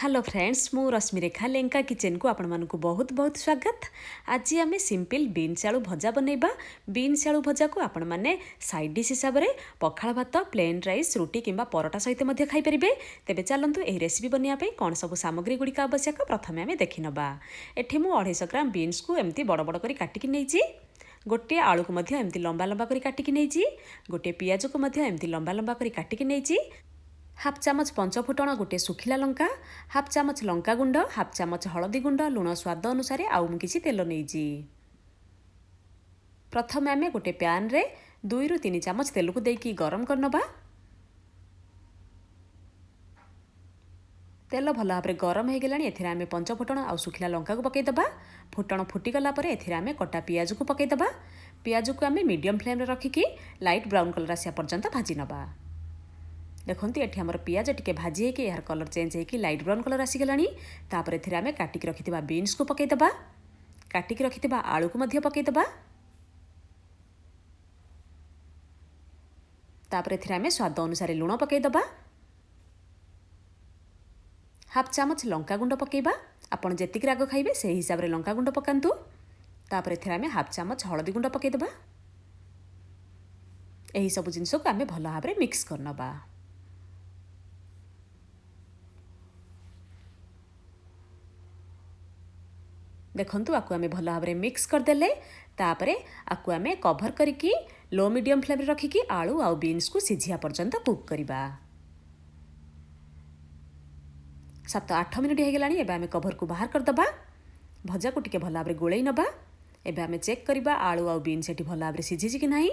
Hello friends, मु रश्मिरेखा Lenka kitchen को आपण मानकु बहुत बहुत स्वागत। आज आम सिंपल बीन्स आलू भजा बनैबा। बीन्स आलू भजा को आपण माने साइड डिश हिसाब से पखाल भात, प्लेन राइस, रुटी किंबा परोटा सहित मध्य खाई परिबे। तेबे चलंतु एही रेसिपी बनिया पे कोन सब सामग्री गुडी का आवश्यक प्रथमे आमे देखि नबा। एठी मु 250 ग्राम बीन्स को एमती बड़ बड़ करी काटिकी नैची। गोटे आलू को मध्य एमती लंबा लंबा करी काटिकी नैची। गोटे पियाज को मध्य एमती लंबा लंबा करी काटिकी नैची। हाफ चामच पंचफुटण, गोटे सुखिला लंका, हाफ चामच लंका गुंड, हाफ चामच हलदी गुंड, लुण स्वाद अनुसार आउ किसी तेल नहींजी। प्रथम आम गोटे प्यान रे 2 ରୁ 3 चामच तेल को देकी गरम करनबा। तेल भल भाव में गरम हो गलानी। एथिरे आमे पंचफुटण आ सुखिला लंका को पकईदबा। फुटण फुटीगला पर एथिरे आमे कटा पियाज को पकईदबा। पियाज को आमे मीडियम फ्लेम रे रखिकी लाइट ब्राउन कलर आसिया पर्यंत भाजी नबा। देखते ये आमर पियाज टिके भाजी होकर यार कलर चेंज होकर लाइट ब्राउन कलर आसीगलानी। तापर एथिरे आमे काटिक रखिथिबा बीन्स को पकईदबा। काटिक रखिथिबा आलू को मध्य पकईदबा। तापर एथिरे आमे स्वाद अनुसार लुण पकईदबा। हाफ चामच लंका गुंड पकईबा। आपण जेतिक राग खाइबे से हिसाब रे लंका गुंड पकांतु। तापर एथिरे आमे हाफ चामच हलदी गुंड पकईदबा। एही सब जिंस को आमे भल भाव में मिक्स करनबा। देखंतु आकु आमे भल भाव में मिक्स करदेले। तापरे आकु आमे कभर करिकी लो मीडियम फ्लेम रे रखिकी आलू आउ बीन्स को सिझिया पर्यंत कुक करबा। 7-8 मिनिट हो गलानी। एबे आमे कभर को बाहर करदबा। भजा को टिके भल भाव में गोळई नबा। एबे आमे चेक करबा आलू आउ बीन्स एठी भल भाव में सिझिछि कि नाही।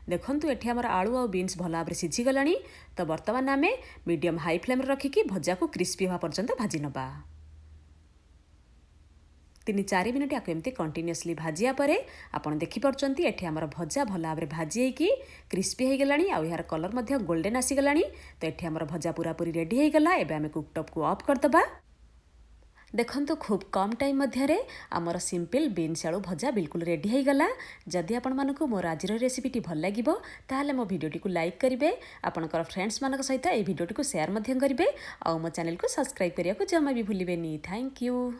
देखंतु एठी हमर आलू आउ बीन्स भल भाव में सिझि गलानी। तो वर्तमान आमे मीडियम हाई फ्लेम रे रखिकी भजा को क्रिस्पी होवा पर्यंत भाजी नबा। 3-4 मिनिट आको एमती कंटिन्यूअसली भाजिया परे आपण देखि परचंती एठी हमर भजा भल भाव में भाजी हेकी क्रिस्पी हो गलानी। आ यार कलर मध्य गोल्डन आसी गलानी। तो एठी हमर भजा पूरा पूरी रेडी हो गला। एबे आमे कुकटॉप को ऑफ कर दबा। देखंतु खूब कम टाइम मध्य रे हमर सिंपल बीन्स आलू भजा बिल्कुल रेडी हो गला। जदि आपण मानको मोर आजिर रेसिपीटी भल लागिबो ताहाले मो वीडियोटी को लाइक करिवे, आपनकर फ्रेंड्स मानक सहित ए वीडियोटी को शेयर मध्य करिवे, आ मो चैनल को सब्सक्राइब करिया को जमा भी भूलिबेनी। Thank you.